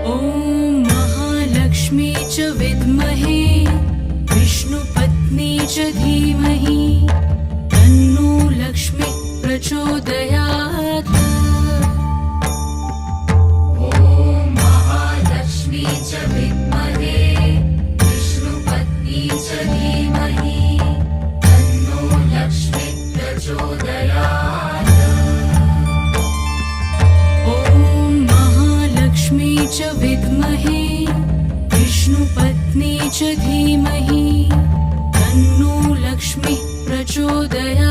ॐ महालक्ष्मी च विद्महे विष्णुपत्नी च धीमहि तन्नो लक्ष्मी प्रचोदयात्। ॐ महालक्ष्मी च विद्महे विष्णुपत्नी च धीमहि तन्नो लक्ष्मी प्रचोदयात्। ॐ महालक्ष्मी च विद्महे विष्णुपत्नी च धीमहि तन्नो लक्ष्मी प्रचोदयात्।